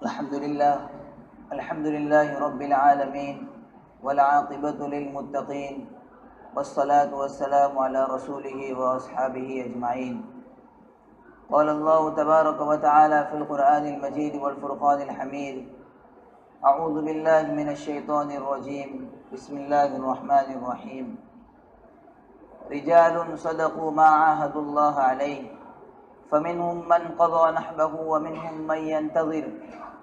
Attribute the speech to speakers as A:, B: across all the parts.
A: الحمد لله رب العالمين والعاقبة للمتقين والصلاة والسلام على رسوله وأصحابه أجمعين. قال الله تبارك وتعالى في القرآن المجيد والفرقان الحميد: أعوذ بالله من الشيطان الرجيم، بسم الله الرحمن الرحيم. رجال صدقوا ما عاهدوا الله عليه فمنهم من قضى نحبه ومنهم من ينتظر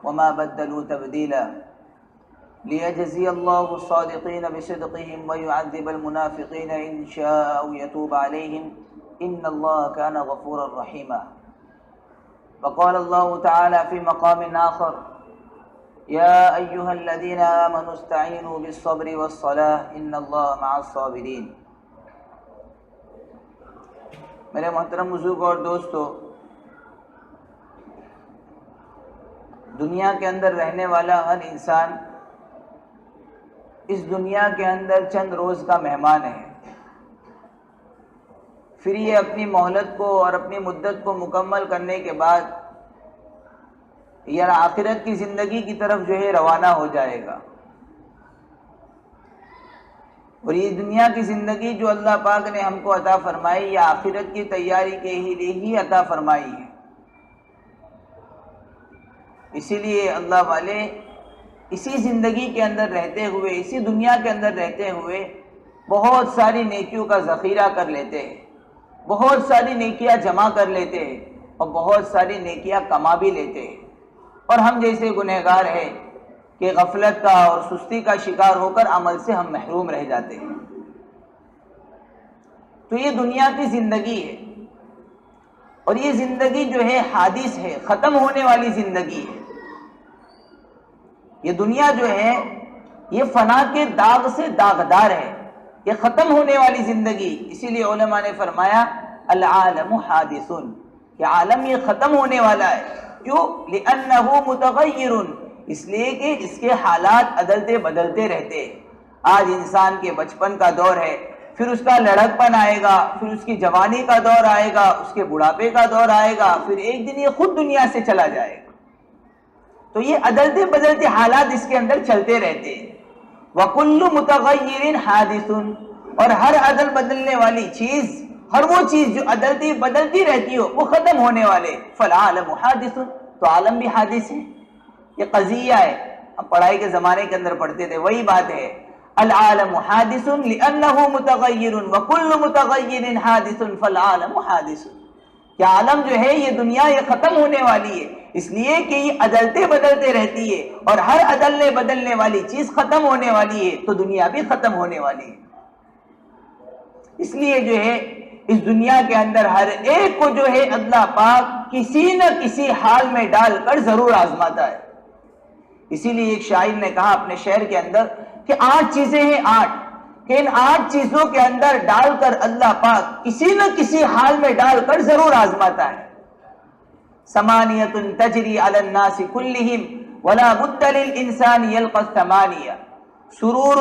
A: وما بدلوا تبديلا ليجزي الله الصادقين بصدقهم ويعذب المنافقين إن شاء أو يتوب عليهم إن الله كان غفورا رحيما. وقال الله تعالى في مقام آخر: يا أيها الذين آمنوا استعينوا بالصبر والصلاة إن الله مع الصابرين. میرے محترم بزرگ اور دوستو، دنیا کے اندر رہنے والا ہر انسان اس دنیا کے اندر چند روز کا مہمان ہے. پھر یہ اپنی مہلت کو اور اپنی مدت کو مکمل کرنے کے بعد یہ آخرت کی زندگی کی طرف جو ہے روانہ ہو جائے گا. اور یہ دنیا کی زندگی جو اللہ پاک نے ہم کو عطا فرمائی، یہ آخرت کی تیاری کے لیے ہی عطا فرمائی ہے. اسی لیے اللہ والے اسی زندگی کے اندر رہتے ہوئے، اسی دنیا کے اندر رہتے ہوئے بہت ساری نیکیوں کا ذخیرہ کر لیتے ہیں، بہت ساری نیکیاں جمع کر لیتے ہیں اور بہت ساری نیکیاں کما بھی لیتے ہیں. اور ہم جیسے گنہگار ہیں کہ غفلت کا اور سستی کا شکار ہو کر عمل سے ہم محروم رہ جاتے ہیں. تو یہ دنیا کی زندگی ہے، اور یہ زندگی جو ہے حادث ہے، ختم ہونے والی زندگی ہے. یہ دنیا جو ہے یہ فنا کے داغ سے داغدار ہے، یہ ختم ہونے والی زندگی. اسی لیے علماء نے فرمایا العالم حادث، کہ عالم یہ ختم ہونے والا ہے. کیوں؟ لأنہ متغیر، اس لیے کہ اس کے حالات عدلتے بدلتے رہتے ہیں. آج انسان کے بچپن کا دور ہے، پھر اس کا لڑک پن آئے گا، پھر اس کی جوانی کا دور آئے گا، اس کے بڑھاپے کا دور آئے گا، پھر ایک دن یہ خود دنیا سے چلا جائے گا. تو یہ عدلتے بدلتے حالات اس کے اندر چلتے رہتے ہیں. وَكُلُّ مُتَغَيِّرٍ حَادِثٌ، اور ہر عدل بدلنے والی چیز، ہر وہ چیز جو عدلتی بدلتی رہتی ہو وہ ختم ہونے والے. فَالْعَالَمُ حَادِثٌ، تو عالم بھی حادث ہے. یہ قضیہ ہے، ہم پڑھائی کے زمانے کے اندر پڑھتے تھے، وہی بات ہے. العالم حادث لأنه متغیر وكل متغیر حادث فالعالم حادث، کہ عالم جو ہے یہ دنیا یہ ختم ہونے والی ہے، اس لیے کہ یہ عدلتے بدلتے رہتی ہے، اور ہر عدلنے بدلنے والی چیز ختم ہونے والی ہے، تو دنیا بھی ختم ہونے والی ہے. اس لیے جو ہے اس دنیا کے اندر ہر ایک کو جو ہے اللہ پاک کسی نہ کسی حال میں ڈال کر ضرور آزماتا ہے. اسی لیے ایک شاعر نے کہا اپنے شعر کے اندر کہ 8 چیزیں ہیں، 8، کہ ان 8 چیزوں کے اندر ڈال کر اللہ پاک کسی نہ کسی حال میں ڈال کر ضرور آزماتا ہے. ثمانیۃ تجری علی الناس کلہم ولا بد للانسان یلقى الثمانیہ: سرور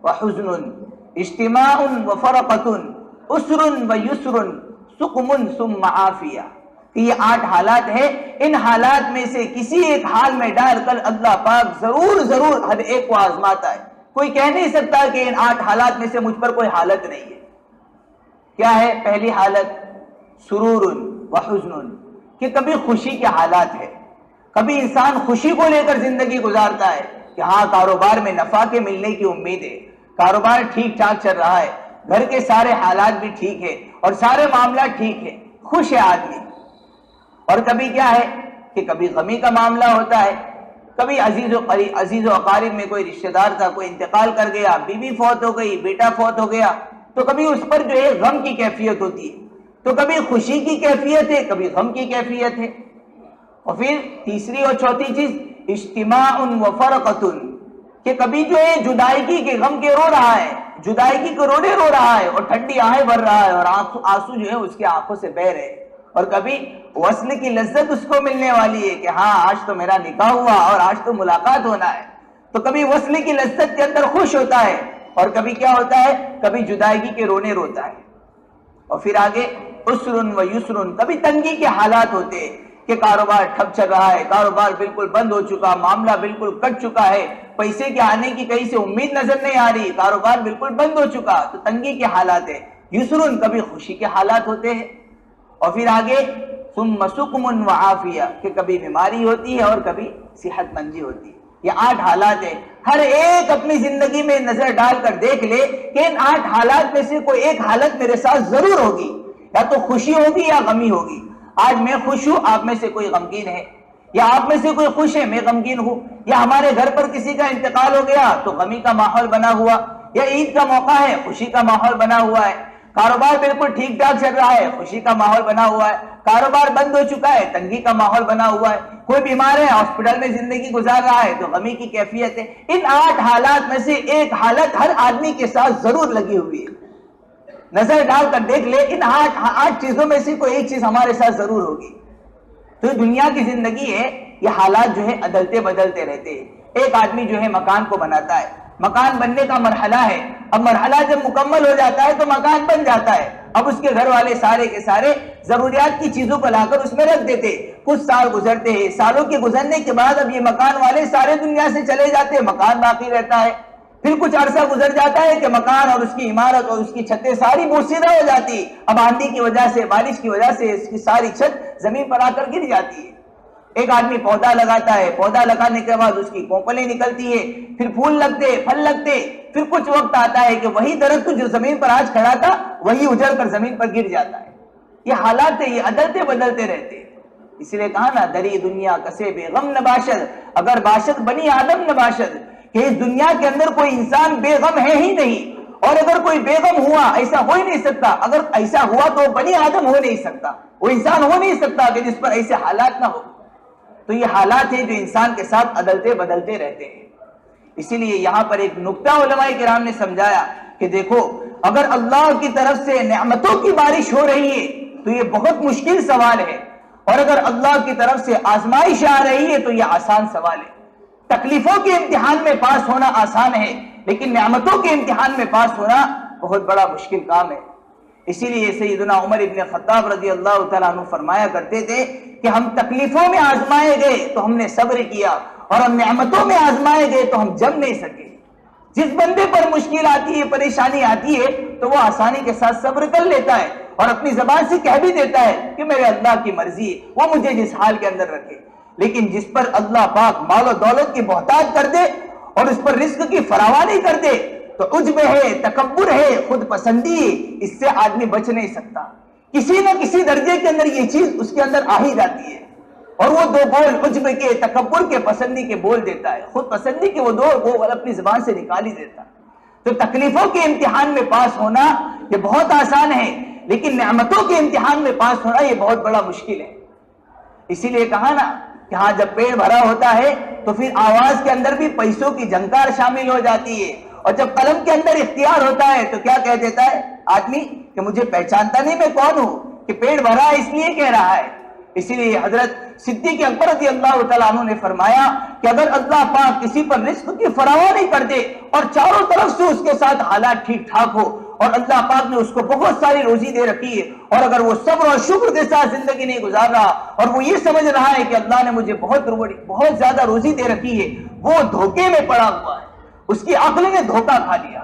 A: وحزن، اجتماع وفرقۃ، عسر ویسر، سقم ثم عافیہ. کہ یہ 8 حالات ہیں، ان حالات میں سے کسی ایک حال میں ڈال کر اللہ پاک ضرور ہر ایک کو آزماتا ہے. کوئی کہہ نہیں سکتا کہ ان 8 حالات میں سے مجھ پر کوئی حالت نہیں ہے. کیا ہے پہلی حالت؟ سرور وحزن، کہ کبھی خوشی کے حالات ہے، کبھی انسان خوشی کو لے کر زندگی گزارتا ہے کہ ہاں کاروبار میں نفع کے ملنے کی امید ہے، کاروبار ٹھیک ٹھاک چل رہا ہے، گھر کے سارے حالات بھی ٹھیک ہے اور سارے معاملات ٹھیک ہے، خوش ہے آدمی. اور کبھی کیا ہے کہ کبھی غمی کا معاملہ ہوتا ہے، کبھی عزیز و اقارب میں کوئی رشتہ دار تھا، کوئی انتقال کر گیا، بیوی فوت ہو گئی، بیٹا فوت ہو گیا، تو کبھی اس پر جو ہے غم کی کیفیت ہوتی ہے. تو کبھی خوشی کی کیفیت ہے، کبھی غم کی کیفیت ہے. اور پھر تیسری اور چوتھی چیز اجتماع وفرقۃ، کہ کبھی جو ہے جدائیگی کے غم کے رو رہا ہے، جدائیگی کے رونے رو رہا ہے اور ٹھنڈی آہیں بھر رہا ہے اور آنسو جو ہے اس کی آنکھوں سے بہہ رہے. اور کبھی وصل کی لذت اس کو ملنے والی ہے کہ ہاں آج تو میرا نکاح ہوا اور آج تو ملاقات ہونا ہے. تو کبھی وصل کی لذت کے اندر خوش ہوتا ہے، اور کبھی کیا ہوتا ہے، کبھی جدائیگی کے رونے روتا ہے. اور پھر آگے عسر و یسر، کبھی تنگی کے حالات ہوتے ہیں، کہ کاروبار ٹھپ چل رہا ہے، کاروبار بالکل بند ہو چکا، معاملہ بالکل کٹ چکا ہے، پیسے کے آنے کی کہیں سے امید نظر نہیں آ رہی، کاروبار بالکل بند ہو چکا، تو تنگی کے حالات ہے۔ یسرن، کبھی خوشی کے حالات ہوتے ہیں، اور پھر آگے ثم سقم وعافیہ، کہ کبھی بیماری ہوتی ہے اور کبھی صحت مندی ہوتی ہے۔ یہ 8 حالات ہیں۔ ہر ایک اپنی زندگی میں نظر ڈال کر دیکھ لے کہ ان 8 حالات میں سے کوئی ایک حالت میرے ساتھ ضرور ہوگی، یا تو خوشی ہوگی یا غمی ہوگی۔ آج میں خوش ہوں، آپ میں سے کوئی غمگین ہے، یا آپ میں سے کوئی خوش ہے، میں غمگین ہوں، یا ہمارے گھر پر کسی کا انتقال ہو گیا تو غمی کا ماحول بنا ہوا، یا عید کا موقع ہے خوشی کا ماحول بنا ہوا ہے، کاروبار بالکل ٹھیک ٹھاک چل رہا ہے، خوشی کا ماحول بنا ہوا ہے، کاروبار بند ہو چکا ہے، تنگی کا ماحول بنا ہوا ہے، کوئی بیمار ہے، ہاسپٹل میں زندگی گزار رہا ہے تو غمی کی کیفیت ہے۔ ان 8 حالات میں سے ایک حالت ہر آدمی کے ساتھ ضرور لگی ہوئی ہے۔ نظر ڈال کر دیکھ لے، ان 8 چیزوں میں سے کوئی ایک چیز ہمارے ساتھ ضرور ہوگی۔ تو دنیا کی زندگی ہے، یہ حالات جو ہے عدلتے بدلتے رہتے ہیں۔ ایک آدمی جو ہے مکان کو بناتا ہے، مکان بننے کا مرحلہ ہے، اب مرحلہ جب مکمل ہو جاتا ہے تو مکان بن جاتا ہے۔ اب اس کے گھر والے سارے کے سارے ضروریات کی چیزوں کو لا کر اس میں رکھ دیتے، کچھ سال گزرتے ہیں، سالوں کے گزرنے کے بعد اب یہ مکان والے سارے دنیا سے چلے جاتے ہیں، مکان باقی رہتا ہے۔ پھر کچھ عرصہ گزر جاتا ہے کہ مکان اور اس کی عمارت اور اس کی چھتیں ساری بوسیدہ ہو جاتی، اب آندھی کی وجہ سے، بارش کی وجہ سے اس کی ساری چھت زمین پر آ کر گر جاتی ہے۔ ایک آدمی پودا لگاتا ہے، پودا لگانے کے بعد اس کی کوپلیں نکلتی ہے، پھر پھول لگتے، پھل لگتے، پھر کچھ وقت آتا ہے کہ وہی درخت جو زمین پر آج کھڑا تھا وہی اجڑ کر زمین پر گر جاتا ہے۔ یہ حالات ہے، یہ عدلتے بدلتے رہتے ہیں۔ اس لیے کہا نا، دری دنیا کسے بے غم نباشد، اگر باشد بنی آدم نباشد، کہ اس دنیا کے اندر کوئی انسان بے غم ہے ہی نہیں، اور اگر کوئی بے غم ہوا ایسا ہو ہی نہیں سکتا، اگر ایسا ہوا تو بنی آدم ہو نہیں سکتا، وہ انسان ہو نہیں سکتا کہ جس پر ایسے حالات نہ ہو۔ تو یہ حالات ہیں جو انسان کے ساتھ عدلتے بدلتے رہتے ہیں۔ اسی لیے یہاں پر ایک نکتہ علماء کرام نے سمجھایا کہ دیکھو، اگر اللہ کی طرف سے نعمتوں کی بارش ہو رہی ہے تو یہ بہت مشکل سوال ہے، اور اگر اللہ کی طرف سے آزمائش آ رہی ہے تو یہ آسان سوال ہے۔ تکلیفوں کے امتحان میں پاس ہونا آسان ہے، لیکن نعمتوں کے امتحان میں پاس ہونا بہت بڑا مشکل کام ہے۔ اسی لیے سیدنا عمر ابن خطاب رضی اللہ تعالیٰ عنہ فرمایا کرتے تھے کہ ہم تکلیفوں میں آزمائے گئے تو ہم نے صبر کیا، اور ہم نعمتوں میں آزمائے گئے تو ہم جم نہیں سکے۔ جس بندے پر مشکل آتی ہے، پریشانی آتی ہے، تو وہ آسانی کے ساتھ صبر کر لیتا ہے اور اپنی زبان سے کہہ بھی دیتا ہے کہ میرے اللہ کی مرضی ہے، وہ مجھے جس حال کے اندر رکھے۔ لیکن جس پر اللہ پاک مال و دولت کی بہتات کر دے اور اس پر رزق کی فراوانی کر دے تو عجب ہے، تکبر ہے، خود پسندی ہے، اس سے آدمی بچ نہیں سکتا۔ کسی نہ کسی درجے کے اندر یہ چیز اس کے اندر آ ہی جاتی ہے، اور وہ 2 بول عجب کے، تکبر کے، پسندی کے بول دیتا ہے، خود پسندی کے وہ 2 بول اپنی زبان سے نکال ہی دیتا ہے۔ تو تکلیفوں کے امتحان میں پاس ہونا یہ بہت آسان ہے، لیکن نعمتوں کے امتحان میں پاس ہونا یہ بہت بڑا مشکل ہے۔ اسی لیے کہا نا کہ ہاں، جب پیڑ بھرا ہوتا ہے تو پھر آواز کے اندر بھی پیسوں کی جھنکار شامل ہو جاتی ہے، اور جب قلم کے اندر اختیار ہوتا ہے تو کیا کہہ دیتا ہے آدمی کہ مجھے پہچانتا نہیں میں کون ہوں، کہ پیڑ بھرا اس لیے کہہ رہا ہے۔ اسی لیے حضرت صدیق اکبر رضی اللہ تعالیٰ عنہ نے فرمایا کہ اگر اللہ پاک کسی پر رزق کی فراوانی کر دے اور چاروں طرف سے اس کے ساتھ حالات ٹھیک ٹھاک ہو، اور اللہ پاک نے اس کو بہت ساری روزی دے رکھی ہے، اور اگر وہ صبر اور شکر کے ساتھ زندگی نہیں گزار رہا اور وہ یہ سمجھ رہا ہے کہ اللہ نے مجھے بہت زیادہ روزی دے رکھی ہے، وہ دھوکے میں پڑا ہوا ہے، اس کی عقل نے دھوکہ کھا لیا۔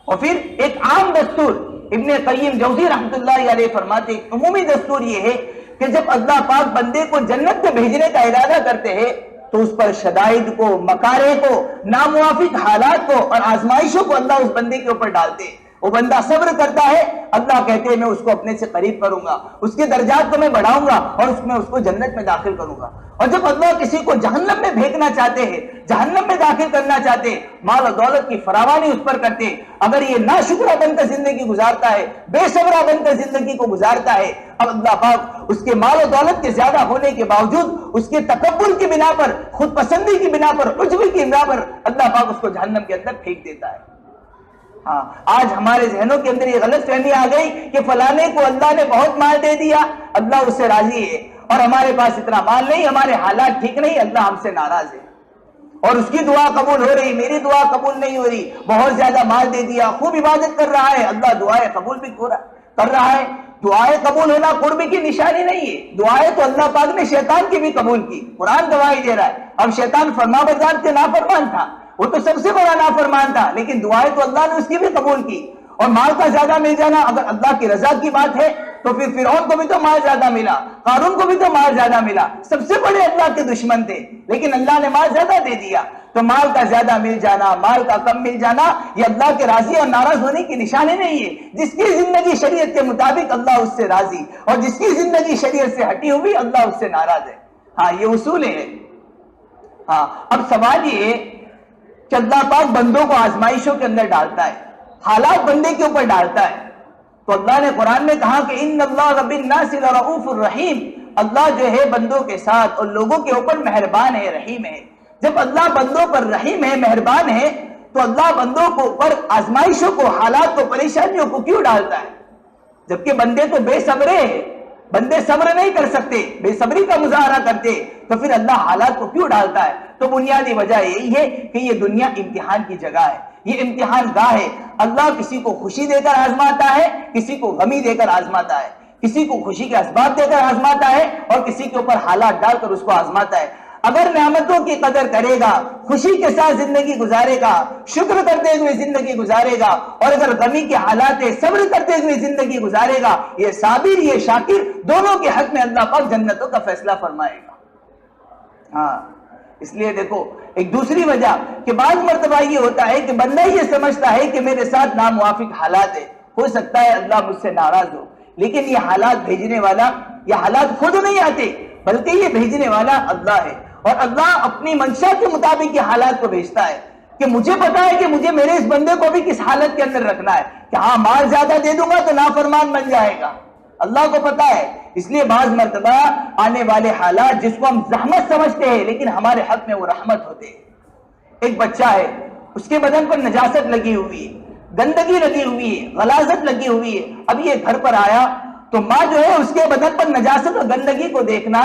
A: اور پھر ایک عام دستور ابن قیم جوزی رحمۃ اللہ علیہ فرماتے ہیں، عمومی دستور یہ ہے کہ جب اللہ پاک بندے کو جنت میں بھیجنے کا ارادہ کرتے ہیں تو اس پر شدائد کو، مکارے کو، ناموافق حالات کو اور آزمائشوں کو اللہ اس بندے کے اوپر ڈالتے ہیں۔ وہ بندہ صبر کرتا ہے، اللہ کہتے ہیں میں اس کو اپنے سے قریب کروں گا، اس کے درجات کو میں بڑھاؤں گا اور اس کو جنت میں داخل کروں گا۔ اور جب اللہ کسی کو جہنم میں بھیجنا چاہتے ہیں، جہنم میں داخل کرنا چاہتے ہیں، مال و دولت کی فراوانی اس پر کرتے ہیں، اگر یہ ناشکرہ بن کر زندگی گزارتا ہے، بے صبرہ بن کر زندگی کو گزارتا ہے، اب اللہ پاک اس کے مال و دولت کے زیادہ ہونے کے باوجود اس کے تکبر کی بنا پر، خود پسندی کی بنا پر، عجب کی بنا پر اللہ پاک اس کو جہنم کے اندر پھینک دیتا ہے۔ ہاں، آج ہمارے ذہنوں کے اندر یہ غلط فہمی آ گئی کہ فلانے کو اللہ نے بہت مال دے دیا، اللہ اس سے راضی ہے، اور ہمارے پاس اتنا مال نہیں، ہمارے حالات ٹھیک نہیں، اللہ ہم سے ناراض ہے، اور اس کی دعا قبول ہو رہی، میری دعا قبول نہیں ہو رہی، بہت زیادہ مال دے دیا، خوب عبادت کر رہا ہے، اللہ دعائیں قبول بھی کر رہا ہے، دعائیں قبول ہونا قرب کی نشانی نہیں ہے. دعائیں تو اللہ پاک نے شیطان کی بھی قبول کی. قرآن گواہی دے رہا ہے. اب شیطان فرما بردار تھے، نافرمان تھا، وہ تو سب سے بڑا نافرمان تھا، لیکن دعائیں تو اللہ نے اس کی بھی قبول کی. اور مال کا زیادہ مل جانا اگر اللہ کی رضا کی بات ہے تو پھر فرعون کو بھی تو مال زیادہ ملا، قارون کو بھی تو مال زیادہ ملا، سب سے بڑے اللہ کے دشمن تھے، لیکن اللہ نے مال زیادہ دے دیا. تو مال کا زیادہ مل جانا، مال کا کم مل جانا، یہ اللہ کے راضی اور ناراض ہونے کی نشانی نہیں ہے. جس کی زندگی شریعت کے مطابق اللہ اس سے راضی، اور جس کی زندگی شریعت سے ہٹی ہوئی اللہ اس سے ناراض ہے. ہاں یہ اصول ہے. ہاں اب سوال یہ کہ اللہ پاک بندوں کو آزمائشوں کے اندر ڈالتا ہے، حالات بندے کے اوپر ڈالتا ہے. تو اللہ نے قرآن میں کہا کہ ان اللہ بالناس لرؤوف الرحیم، اللہ جو ہے بندوں کے ساتھ اور لوگوں کے اوپر مہربان ہے، رحیم ہے. جب اللہ بندوں پر رحیم ہے، مہربان ہے، تو اللہ بندوں کو پر آزمائشوں کو، حالات کو، پریشانیوں کو کیوں ڈالتا ہے؟ جبکہ بندے تو بے صبرے ہیں، بندے صبر نہیں کر سکتے، بے صبری کا مظاہرہ کرتے، تو پھر اللہ حالات کو کیوں ڈالتا ہے؟ تو بنیادی وجہ یہی ہے کہ یہ دنیا امتحان کی جگہ ہے، یہ امتحان گاہ ہے. اللہ کسی کو خوشی دے کر آزماتا ہے، کسی کو غمی دے کر آزماتا ہے، کسی کو خوشی کے اسباب دے کر آزماتا ہے، اور کسی کے اوپر حالات ڈال کر اس کو آزماتا ہے. اگر نعمتوں کی قدر کرے گا، خوشی کے ساتھ زندگی گزارے گا، شکر کرتے ہوئے زندگی گزارے گا، اور اگر غمی کے حالات ہے صبر کرتے ہوئے زندگی گزارے گا، یہ صابر یہ شاکر دونوں کے حق میں اللہ پاک جنتوں کا فیصلہ فرمائے گا. ہاں اس لیے دیکھو ایک دوسری وجہ کہ بعض مرتبہ یہ ہوتا ہے کہ بندہ یہ سمجھتا ہے کہ میرے ساتھ ناموافق حالات ہے، ہو سکتا ہے اللہ مجھ سے ناراض ہو، لیکن یہ حالات بھیجنے والا، یہ حالات خود نہیں آتے بلکہ یہ بھیجنے والا اللہ ہے. اور اللہ اپنی منشا کے مطابق یہ حالات کو بھیجتا ہے کہ مجھے پتا ہے کہ مجھے میرے اس بندے کو بھی کس حالت کے اندر رکھنا ہے، کہ ہاں مال زیادہ دے دوں گا تو نافرمان بن جائے گا، اللہ کو پتا ہے. اس لیے بعض مرتبہ آنے والے حالات جس کو ہم زحمت سمجھتے ہیں لیکن ہمارے حق میں وہ رحمت ہوتے ہیں. ایک بچہ ہے، اس کے بدن پر نجاست لگی ہوئی ہے، گندگی لگی ہوئی ہے، غلاظت لگی ہوئی ہے. اب یہ گھر پر آیا تو ماں جو ہے اس کے بدن پر نجاست اور گندگی کو دیکھنا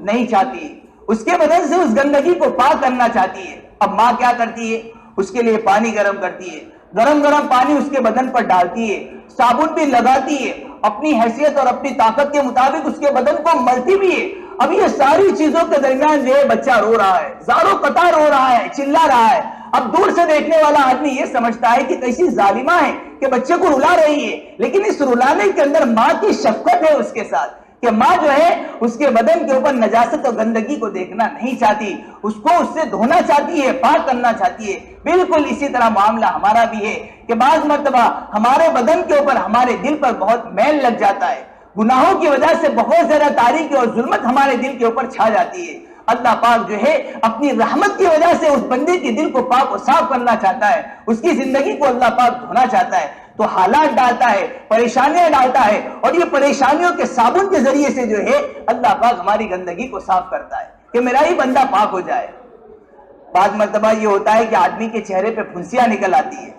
A: نہیں چاہتی، اس کے بدن سے اس گندگی کو پاک کرنا چاہتی ہے. اب ماں کیا کرتی ہے؟ اس کے لیے پانی گرم کرتی ہے، گرم گرم پانی اس کے بدن پر ڈالتی ہے، صابن بھی لگاتی ہے، اپنی حیثیت اور اپنی طاقت کے مطابق اس کے بدن کو ملتی بھی ہے. اب یہ ساری چیزوں کے درمیان جو ہے بچہ رو رہا ہے، زاروں قطع رو رہا ہے، چلا رہا ہے. اب دور سے دیکھنے والا آدمی یہ سمجھتا ہے کہ کیسی ظالمہ ہے کہ بچے کو رلا رہی ہے، لیکن اس رلانے کے اندر ماں کی شفقت ہے اس کے ساتھ، کہ ماں جو ہے اس کے بدن کے اوپر نجاست اور گندگی کو دیکھنا نہیں چاہتی، اس کو اس سے دھونا چاہتی ہے، پاک کرنا چاہتی ہے. بالکل اسی طرح معاملہ ہمارا بھی ہے کہ بعض مرتبہ ہمارے بدن کے اوپر، ہمارے دل پر بہت میل لگ جاتا ہے، گناہوں کی وجہ سے بہت زیادہ تاریکی اور ظلمت ہمارے دل کے اوپر چھا جاتی ہے. اللہ پاک جو ہے اپنی رحمت کی وجہ سے اس بندے کے دل کو پاک و صاف کرنا چاہتا ہے، اس کی زندگی کو اللہ پاک دھونا چاہتا ہے. تو حالات ڈالتا ہے، پریشانیاں ڈالتا ہے، اور یہ پریشانیوں کے صابن کے ذریعے سے جو ہے اللہ پاک ہماری گندگی کو صاف کرتا ہے کہ میرا ہی بندہ پاک ہو جائے. بعض مرتبہ یہ ہوتا ہے کہ آدمی کے چہرے پہ پھنسیاں نکل آتی ہے،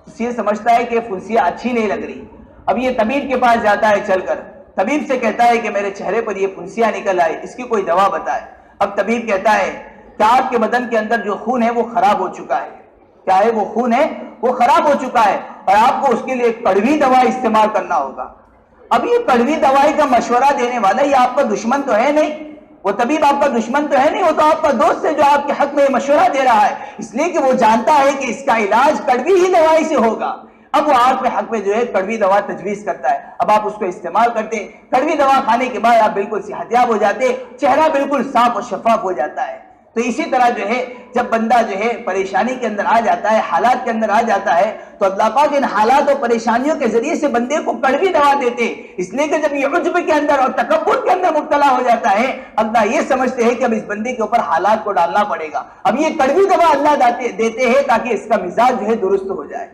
A: اس یہ سمجھتا ہے کہ پھنسیاں اچھی نہیں لگ رہی. اب یہ طبیب کے پاس جاتا ہے، چل کر طبیب سے کہتا ہے کہ میرے چہرے پر یہ پھنسیاں نکل آئی، اس کی کوئی دوا بتائے. اب طبیب کہتا ہے کہ آپ کے بدن کے اندر جو خون ہے وہ خراب ہو چکا ہے. کیا ہے؟ وہ خون ہے وہ خراب ہو چکا ہے، اور آپ کو اس کے لیے کڑوی دوا استعمال کرنا ہوگا. اب یہ کڑوی دوائی کا مشورہ دینے والا یہ آپ کا دشمن تو ہے نہیں، وہ طبیب آپ کا دشمن تو ہے نہیں، وہ تو آپ کا دوست ہے جو آپ کے حق میں یہ مشورہ دے رہا ہے، اس لیے کہ وہ جانتا ہے کہ اس کا علاج کڑوی ہی دوائی سے ہوگا. اب وہ آپ کے حق میں جو ہے کڑوی دوا تجویز کرتا ہے. اب آپ اس کو استعمال کرتے، کڑوی دوا کھانے کے بعد آپ بالکل صحت یاب ہو جاتے، چہرہ بالکل صاف اور شفاف ہو جاتا ہے. تو اسی طرح جو ہے جب بندہ جو ہے پریشانی کے اندر آ جاتا ہے، حالات کے اندر آ جاتا ہے، تو اللہ پاک ان حالات اور پریشانیوں کے ذریعے سے بندے کو کڑوی دوا دیتے. اس لیے کہ جب یہ عجب کے اندر اور تکبر کے اندر مبتلا ہو جاتا ہے، اللہ یہ سمجھتے ہیں کہ اب اس بندے کے اوپر حالات کو ڈالنا پڑے گا. اب یہ کڑوی دوا اللہ دیتے ہیں تاکہ اس کا مزاج جو ہے درست ہو جائے.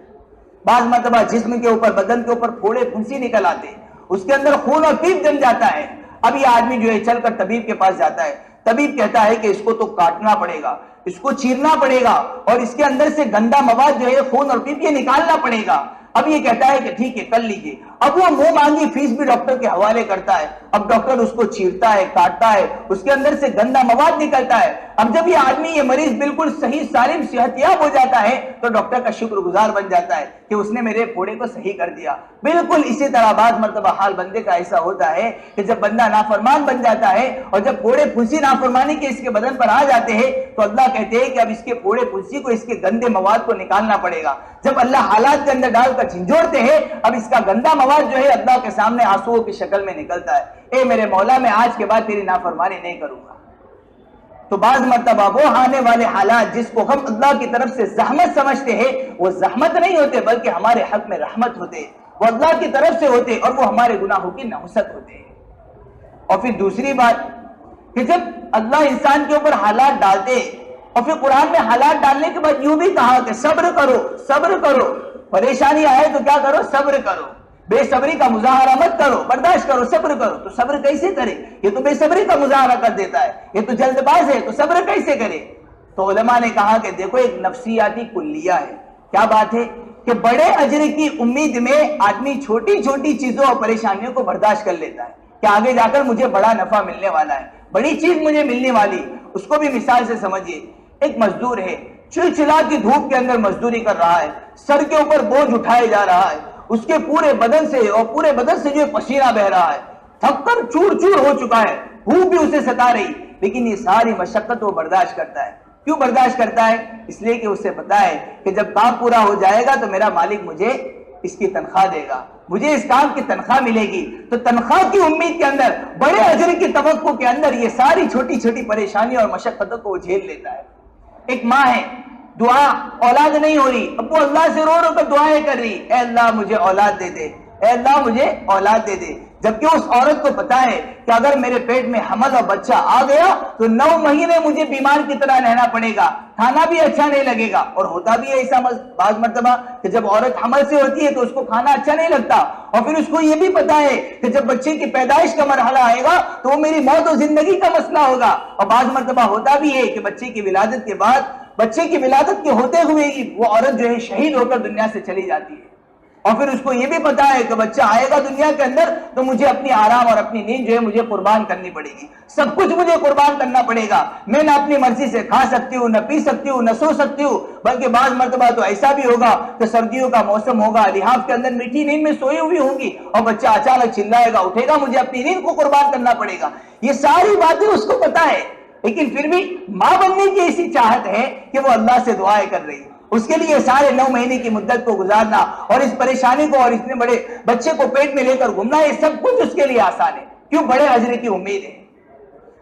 A: بعض مرتبہ جسم کے اوپر، بدن کے اوپر پھوڑے پھنسی نکل آتے، اس کے اندر خون اور پیپ جم جاتا ہے. اب یہ آدمی جو ہے چل کر طبیب کے پاس جاتا ہے، طبیب کہتا ہے کہ اس کو تو کاٹنا پڑے گا، اس کو چیرنا پڑے گا، اور اس کے اندر سے گندا مواد جو ہے خون اور پیپ یہ نکالنا پڑے گا. اب یہ کہتا ہے کہ ٹھیک ہے کر لیجئے. اب وہ منہ مانگی فیس بھی ڈاکٹر کے حوالے کرتا ہے. اب ڈاکٹر اس کو چیرتا ہے، کاٹتا ہے، اس کے اندر سے گندا مواد نکلتا ہے۔ اب جب یہ آدمی، یہ مریض بالکل صحیح سالم صحت یاب ہو جاتا ہے تو ڈاکٹر کا شکر گزار بن جاتا ہے کہ اس نے میرے پھوڑے کو صحیح کر دیا۔ بالکل اسی طرح بعض مرتبہ حال بندے کا ایسا ہوتا ہے کہ جب بندہ نافرمان بن جاتا ہے اور جب پھوڑے پھنسی نافرمانی کے اس کے بدن پر آ جاتے ہیں تو اللہ کہتے ہیں کہ اب اس کے پھوڑے پھنسی کو، اس کے گندے مواد کو نکالنا پڑے گا۔ جب اللہ حالات کے اندر ڈال کر جھنجھوڑتے ہیں، اب اس کا گندا مواد جو ہے اللہ کے سامنے آنسوؤں کی شکل میں نکلتا ہے، اے میرے مولا میں آج کے بعد تیری نافرمانی نہیں کروں گا۔ تو بعض مرتبہ وہ آنے والے حالات جس کو ہم اللہ کی طرف سے زحمت سمجھتے ہیں، وہ زحمت نہیں ہوتے بلکہ ہمارے حق میں رحمت ہوتے، وہ اللہ کی طرف سے ہوتے اور وہ ہمارے گناہوں کی نحوست ہوتے ہیں۔ اور پھر دوسری بات کہ جب اللہ انسان کے اوپر حالات ڈالتے اور پھر قرآن میں حالات ڈالنے کے بعد یوں بھی کہا کہ صبر کرو، صبر کرو، پریشانی آئے تو کیا کرو؟ صبر کرو، بے صبری کا مظاہرہ مت کرو، برداشت کرو، صبر کرو۔ تو صبر کیسے کرے؟ یہ تو بے صبری کا مظاہرہ کر دیتا ہے، یہ تو جلد باز ہے، تو صبر کیسے کرے؟ تو علماء نے کہا کہ دیکھو ایک نفسیاتی کلیہ ہے۔ کیا بات ہے؟ کہ بڑے اجر کی امید میں آدمی چھوٹی چھوٹی چیزوں اور پریشانیوں کو برداشت کر لیتا ہے کہ آگے جا کر مجھے بڑا نفع ملنے والا ہے، بڑی چیز مجھے ملنے والی۔ اس کو بھی مثال سے سمجھیے، ایک مزدور ہے، چلچلا کی دھوپ کے اندر مزدوری کر رہا ہے، سر کے اوپر بوجھ اٹھائے جا رہا ہے، اس کے پورے بدن سے جو پسینہ بہ رہا ہے، تھک کر چور چور ہو چکا ہے، بھوک بھی اسے ستا رہی، لیکن یہ ساری مشقت وہ برداشت کرتا ہے۔ کیوں برداشت کرتا ہے؟ اس لیے کہ اسے پتا ہے کہ جب کام پورا ہو جائے گا تو میرا مالک مجھے اس کی تنخواہ دے گا، مجھے اس کام کی تنخواہ ملے گی۔ تو تنخواہ کی امید کے اندر، بڑے اجر کی توقع کے اندر یہ ساری چھوٹی چھوٹی پریشانیوں اور مشقتوں کو وہ جھیل لیتا ہے۔ ایک ماں ہے، دعا اولاد نہیں ہو رہی، اب وہ اللہ سے رو رو کر دعائیں کر رہی، اے اللہ مجھے اولاد دے دے، اے اللہ مجھے اولاد دے دے، جبکہ اس عورت کو پتا ہے کہ اگر میرے پیٹ میں حمل اور بچہ آ گیا تو 9 مہینے مجھے بیمار کی طرح رہنا پڑے گا، کھانا بھی اچھا نہیں لگے گا۔ اور ہوتا بھی ہے ایسا بعض مرتبہ کہ جب عورت حمل سے ہوتی ہے تو اس کو کھانا اچھا نہیں لگتا، اور پھر اس کو یہ بھی پتا ہے کہ جب بچے کی پیدائش کا مرحلہ آئے گا تو وہ میری موت و زندگی کا مسئلہ ہوگا۔ اور بعض مرتبہ ہوتا بھی ہے کہ بچے کی ولادت کے بعد، بچے کی ولادت کے ہوتے ہوئے ہی وہ عورت جو ہے شہید ہو کر دنیا سے چلی جاتی ہے، اور پھر اس کو یہ بھی پتا ہے کہ بچہ آئے گا دنیا کے اندر تو مجھے اپنی آرام اور اپنی نیند جو ہے مجھے قربان کرنی پڑے گی، سب کچھ مجھے قربان کرنا پڑے گا، میں نہ اپنی مرضی سے کھا سکتی ہوں، نہ پی سکتی ہوں، نہ سو سکتی ہوں، بلکہ بعض مرتبہ تو ایسا بھی ہوگا کہ سردیوں کا موسم ہوگا، لحاف کے اندر میٹھی نیند میں سوئی ہوئی ہوں گی اور بچہ اچانک چلائے گا، اٹھے گا، مجھے اپنی نیند کو قربان کرنا پڑے گا۔ یہ ساری باتیں اس کو پتا ہے، لیکن پھر بھی ماں بننے کی ایسی چاہت ہے کہ وہ اللہ سے دعائیں کر رہی ہے۔ اس کے لیے سارے 9 مہینے کی مدت کو گزارنا اور اس پریشانی کو اور اتنے بڑے بچے کو پیٹ میں لے کر گھومنا، یہ سب کچھ اس کے لیے آسان ہے۔ کیوں؟ بڑے اجر کی امید ہے۔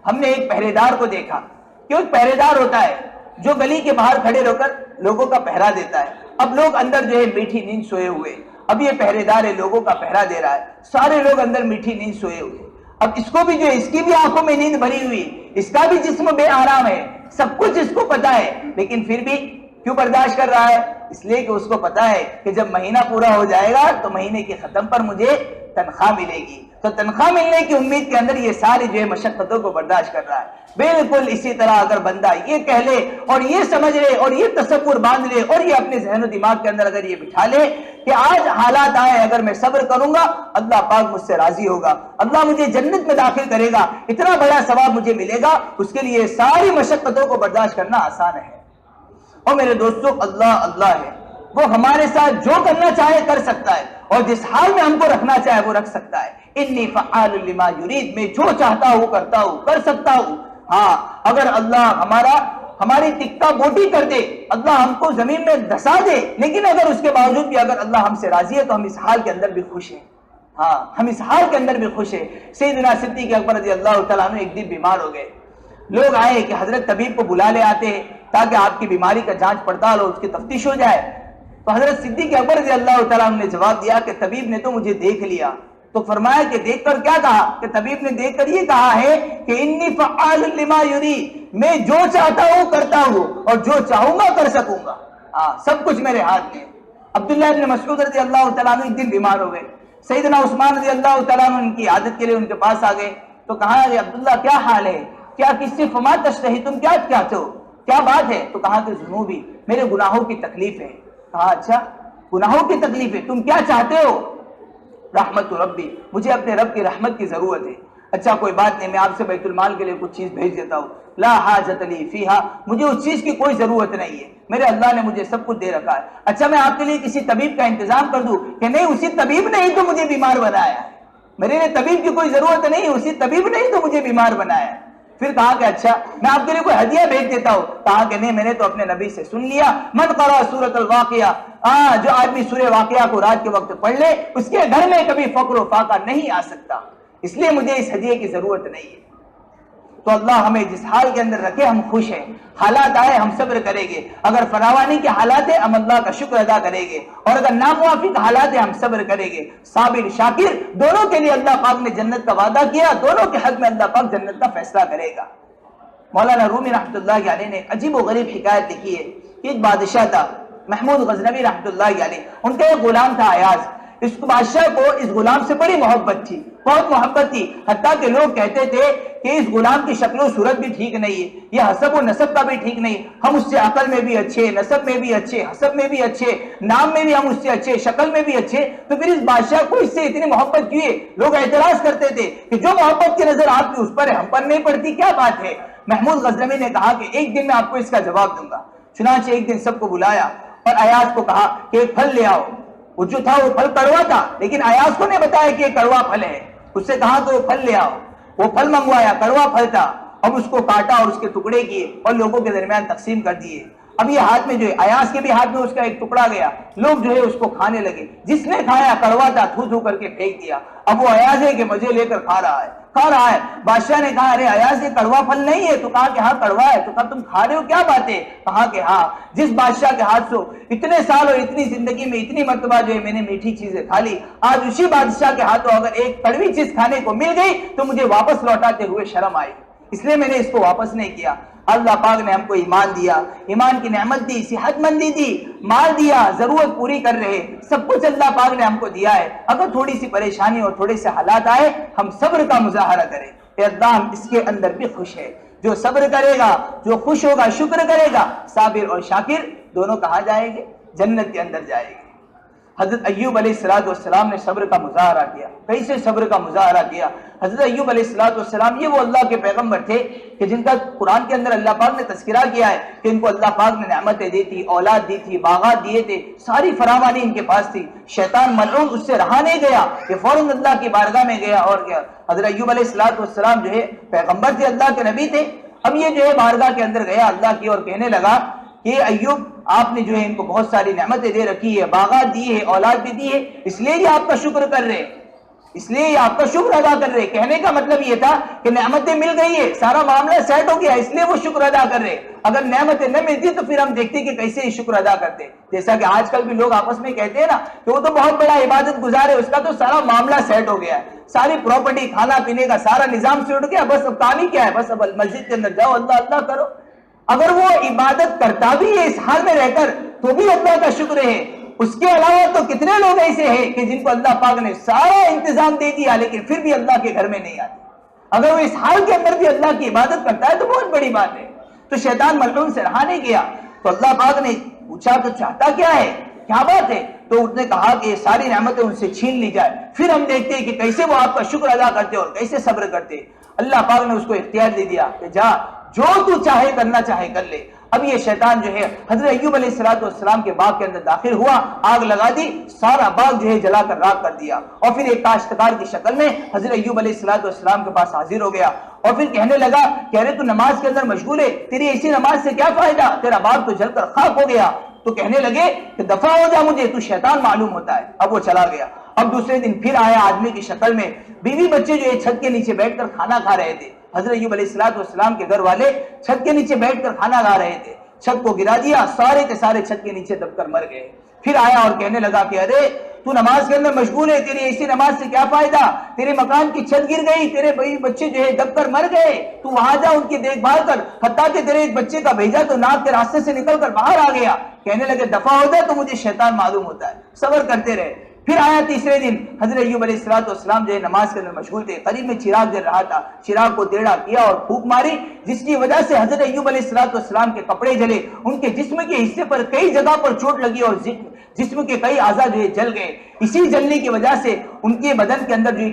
A: ہم نے ایک پہرے دار کو دیکھا، کیوں؟ ایک پہرے دار ہوتا ہے جو گلی کے باہر کھڑے رہ کر لوگوں کا پہرا دیتا ہے۔ اب لوگ اندر جو ہے میٹھی نیند سوئے ہوئے، اب یہ پہرے دار ہے، لوگوں کا پہرا دے رہا ہے، سارے لوگ اندر میٹھی نیند سوئے ہوئے، اب اس کو بھی جو ہے، اس کی بھی آنکھوں میں نیند بھری ہوئی، اس کا بھی جسم بے آرام ہے، سب کچھ اس کو پتا ہے، لیکن پھر بھی کیوں برداشت کر رہا ہے؟ اس لیے کہ اس کو پتا ہے کہ جب مہینہ پورا ہو جائے گا تو مہینے کے ختم پر مجھے تنخواہ ملے گی، تو تنخواہ ملنے کی امید کے اندر یہ ساری جو ہے مشقتوں کو برداشت کر رہا ہے۔ بالکل اسی طرح اگر بندہ یہ کہہ لے اور یہ سمجھ لے اور یہ تصور باندھ لے اور یہ اپنے ذہن و دماغ کے اندر اگر یہ بٹھا لے کہ آج حالات آئے، اگر میں صبر کروں گا اللہ پاک مجھ سے راضی ہوگا، اللہ مجھے جنت میں داخل کرے گا، اتنا بڑا ثواب مجھے ملے گا، اس کے لیے ساری مشقتوں کو برداشت کرنا آسان ہے۔ اور میرے دوستوں، اللہ اللہ ہے، وہ ہمارے ساتھ جو کرنا چاہے کر سکتا ہے، اور جس حال میں ہم کو رکھنا چاہے وہ رکھ سکتا ہے۔ انی فعال لما یرید، میں جو چاہتا ہوں کرتا ہوں، کر سکتا ہوں۔ ہاں، اگر اللہ ہماری ٹکا بوٹی کر دے، اللہ ہم کو زمین میں دھسا دے، لیکن اگر اس کے باوجود بھی اگر اللہ ہم سے راضی ہے تو ہم اس حال کے اندر بھی خوش ہیں۔ ہاں، ہم اس حال کے اندر بھی خوش ہیں۔ سیدنا صدیق اکبر رضی اللہ تعالیٰ عنہ ایک دن بیمار ہو گئے، لوگ آئے کہ حضرت طبیب کو بلا لے آتے ہیں تاکہ آپ کی بیماری کا جانچ پڑتال ہو، اس کی تفتیش ہو جائے۔ تو حضرت صدیق اکبر رضی اللہ تعالیٰ عنہ نے جواب دیا کہ طبیب نے تو مجھے دیکھ لیا۔ تو فرمایا کہ دیکھ کر کیا کہا؟ کہ طبیب نے دیکھ کر یہ کہا ہے کہ انی فعال لما یرید، میں جو چاہتا ہوں کرتا ہوں اور جو چاہوں گا کر سکوں گا، سب کچھ میرے ہاتھ میں۔ عبداللہ ابن مسعود رضی اللہ تعالیٰ عنہ ایک دن بیمار ہو گئے، سیدنا عثمان رضی اللہ تعالیٰ عنہ ان کی عادت کے لیے ان کے پاس آ گئے، تو کہا کہ عبداللہ کیا حال ہے، کیا کس سے فما تشتہی، تم کیا چاہتے ہو، کیا بات ہے؟ تو کہا کہ ذنوبی، میرے گناہوں کی تکلیف ہے۔ کہا اچھا گناہوں کی تکلیف ہے، تم کیا چاہتے ہو؟ رحمت ربی، مجھے اپنے رب کی رحمت کی ضرورت ہے۔ اچھا کوئی بات نہیں، میں آپ سے بیت المال کے لیے کچھ چیز بھیج دیتا ہوں، لا حاجت لی فیہا، مجھے اس چیز کی کوئی ضرورت نہیں ہے، میرے اللہ نے مجھے سب کچھ دے رکھا ہے۔ اچھا میں آپ کے لیے کسی طبیب کا انتظام کر دوں؟ کہ نہیں، اسی طبیب نے ہی تو مجھے بیمار بنایا ہے، میرے لیے طبیب کی کوئی ضرورت نہیں، اسی طبیب نے ہی تو مجھے بیمار بنایا ہے۔ پھر کہا کہ اچھا میں آپ کے لیے کوئی ہدیہ بھیج دیتا ہوں؟ کہا کہ نہیں، میں نے تو اپنے نبی سے سن لیا، من قرأ سورۃ الواقعہ، جو آدمی سورہ واقعہ کو رات کے وقت پڑھ لے اس کے گھر میں کبھی فقر و فاقہ نہیں آ سکتا، اس لیے مجھے اس ہدیے کی ضرورت نہیں ہے۔ تو اللہ ہمیں جس حال کے اندر رکھے ہم خوش ہیں، حالات آئے ہم صبر کریں گے، اگر فراوانی کے حالات ہیں ہم اللہ کا شکر ادا کریں گے، اور اگر ناموافق حالات ہیں ہم صبر کریں گے۔ صابر شاکر دونوں کے لیے اللہ پاک نے جنت کا وعدہ کیا، دونوں کے حق میں اللہ پاک جنت کا فیصلہ کرے گا۔ مولانا رومی رحمۃ اللہ علیہ نے عجیب و غریب حکایت لکھی ہے کہ ایک بادشاہ تھا محمود غزنوی رحمۃ اللہ علیہ، ان کا ایک غلام تھا ایاز، اس بادشاہ کو اس غلام سے بڑی محبت تھی، بہت محبت تھی، حتیٰ کہ لوگ کہتے تھے کہ اس غلام کی شکل و صورت بھی ٹھیک نہیں ہے، یہ حسب و نسب کا بھی ٹھیک نہیں، ہم اس سے عقل میں بھی اچھے، نسب میں بھی اچھے، حسب میں بھی اچھے، نام میں بھی ہم اس سے اچھے، شکل میں بھی اچھے، تو پھر اس بادشاہ کو اس سے اتنی محبت کیوں ہے؟ لوگ اعتراض کرتے تھے کہ جو محبت کی نظر آپ کی اس پر ہے ہم پر نہیں پڑتی، کیا بات ہے؟ محمود غزنوی نے کہا کہ ایک دن میں آپ کو اس کا جواب دوں گا۔ چنانچہ ایک دن سب کو بلایا اور ایاز کو کہا کہ ایک پھل لے آؤ، وہ جو تھا وہ پھل کڑوا تھا، لیکن ایاز کو نہیں بتایا کہ یہ کڑوا پھل ہے، اس سے کہا کہ وہ پھل لے آؤ، وہ پھل منگوایا، کڑوا پھل تھا، اب اس کو کاٹا اور اس کے ٹکڑے کیے اور لوگوں کے درمیان تقسیم کر دیے۔ اب یہ ہاتھ میں جو ہے ایاز کے بھی ہاتھ میں اس کا ایک ٹکڑا گیا، لوگ جو ہے اس کو کھانے لگے، جس نے کھایا کڑوا تھا تھو تھو کر کے پھینک دیا، اب وہ ایاز ہے کہ مزے لے کر کھا رہا ہے۔ بادشاہ نے کہا ارے ایاز یہ کڑوا پھل نہیں ہے، تو کہا کہ ہاں کڑوا ہے، تو کہا تم کھا رہے ہو کیا بات ہے؟ کہا کہ ہاں، جس بادشاہ کے ہاتھ سے اتنے سال اور اتنی زندگی میں اتنی مرتبہ جو ہے میں نے میٹھی چیزیں کھا لی، آج اسی بادشاہ کے ہاتھوں اگر ایک کڑوی چیز کھانے کو مل گئی تو مجھے واپس لوٹاتے ہوئے شرم آئی، اس لیے میں نے اس کو واپس نہیں کیا۔ اللہ پاک نے ہم کو ایمان دیا، ایمان کی نعمت دی، صحت مندی دی، مال دیا، ضرورت پوری کر رہے، سب کچھ اللہ پاک نے ہم کو دیا ہے، اگر تھوڑی سی پریشانی اور تھوڑے سے حالات آئے ہم صبر کا مظاہرہ کریں، اے اللہ ہم اس کے اندر بھی خوش ہے۔ جو صبر کرے گا، جو خوش ہوگا، شکر کرے گا، صابر اور شاکر دونوں کہاں جائیں گے؟ جنت کے اندر جائیں گے۔ حضرت ایوب علیہ السلام نے صبر کا مظاہرہ کیا، کیسے صبر کا مظاہرہ کیا؟ حضرت ایوب علیہ السلام یہ وہ اللہ کے پیغمبر تھے کہ جن کا قرآن کے اندر اللہ پاک نے تذکرہ کیا ہے کہ ان کو اللہ پاک نے نعمتیں دی تھی، اولاد دی تھی، باغات دیے تھے، ساری فراوانی ان کے پاس تھی، شیطان ملعون اس سے رہا نہیں گیا، کہ فوراً اللہ کی بارگاہ میں گیا اور کیا؟ حضرت ایوب علیہ السلام جو ہے پیغمبر تھے، اللہ کے نبی تھے، اب یہ جو ہے بارگاہ کے اندر گیا اللہ کی اور کہنے لگا کہ ایوب آپ نے جو ہے ان کو بہت ساری نعمتیں دے رکھی ہے، باغات دی ہے، اولاد بھی دی ہے، اس لیے یہ آپ کا شکر کر رہے، اس لیے یہ آپ کا شکر ادا کر رہے۔ کہنے کا مطلب یہ تھا کہ نعمتیں مل گئی ہے، سارا معاملہ سیٹ ہو گیا، اس لیے وہ شکر ادا کر رہے، اگر نعمتیں نہ ملتی تو پھر ہم دیکھتے کہ کیسے یہ شکر ادا کرتے، جیسا کہ آج کل بھی لوگ آپس میں کہتے ہیں نا کہ وہ تو بہت بڑا عبادت گزار ہے، اس کا تو سارا معاملہ سیٹ ہو گیا ہے، ساری پراپرٹی، کھانا پینے کا سارا نظام سے اٹھ گیا، بس اب کام ہی کیا ہے، بس اب مسجد کے اندر جاؤ اللہ اللہ کرو۔ اگر وہ عبادت کرتا بھی ہے اس حال میں رہ کر تو بھی اللہ کا شکر ہے، اس کے علاوہ تو کتنے لوگ ایسے ہیں کہ جن کو اللہ پاک نے سارا انتظام دے دیا لیکن پھر بھی اللہ کے گھر میں نہیں آتے، اگر وہ اس حال کے اندر بھی اللہ کی عبادت کرتا ہے تو بہت بڑی بات ہے۔ تو شیطان ملعون سے رہا نہیں گیا، تو اللہ پاک نے پوچھا تو چاہتا کیا ہے، کیا بات ہے؟ تو اس نے کہا کہ یہ ساری نعمتیں ان سے چھین لی جائے، پھر ہم دیکھتے ہیں کہ کیسے وہ آپ کا شکر ادا کرتے اور کیسے صبر کرتے۔ اللہ پاک نے اس کو اختیار دے دیا کہ جا جو تو چاہے کرنا چاہے کر لے۔ اب یہ شیطان جو ہے حضرت ایوب علیہ السلام کے باغ کے اندر داخل ہوا، آگ لگا دی، سارا باغ جو ہے جلا کر راکھ کر دیا، اور پھر ایک کاشتکار کی شکل میں حضرت ایوب علیہ السلام کے پاس حاضر ہو گیا، اور پھر کہنے لگا کہ ارے تو نماز کے اندر مشغول ہے، تیری ایسی نماز سے کیا فائدہ، تیرا باغ تو جل کر خاک ہو گیا۔ تو کہنے لگے کہ دفع ہو جا مجھے، تو شیطان معلوم ہوتا ہے۔ اب وہ چلا گیا۔ اب دوسرے دن پھر آیا آدمی کی شکل میں، بیوی بچے جو ہے چھت کے نیچے بیٹھ کر کھانا کھا رہے تھے، حضرت ایوب علیہ السلام کے گھر والے چھت کے نیچے بیٹھ کر کھانا کھا رہے تھے، چھت کو گرا دیا، سارے کے سارے چھت کے نیچے دب کر مر گئے۔ پھر آیا اور کہنے لگا کہ ارے تو نماز کے اندر مشغول ہے، تیری ایسی نماز سے کیا فائدہ، تیرے مکان کی چھت گر گئی، تیرے بچے جو ہے دب کر مر گئے، تو وہاں جا ان کی دیکھ بھال کر، حتیٰ کہ تیرے ایک بچے کا بھیجا تو ناک کے راستے سے نکل کر باہر آ گیا۔ کہنے لگے دفع ہو جائے تو مجھے شیطان معلوم ہوتا ہے، صبر کرتے رہے۔ پھر آیا تیسرے دن، حضرت ایوب علیہ السلام جو ہے نماز کے اندر مشغول تھے، قریب میں چراغ جل رہا تھا، چراغ کو ٹیڑھا کیا اور پھونک ماری، جس کی وجہ سے حضرت ایوب علیہ السلام کے کپڑے جلے، ان کے جسم کے حصے پر کئی جگہ پر چوٹ لگی اور جسم کے کئی اعضاء جو ہے جل گئے۔ اسی جلنے کی وجہ سے ان کے بدن کے اندر جو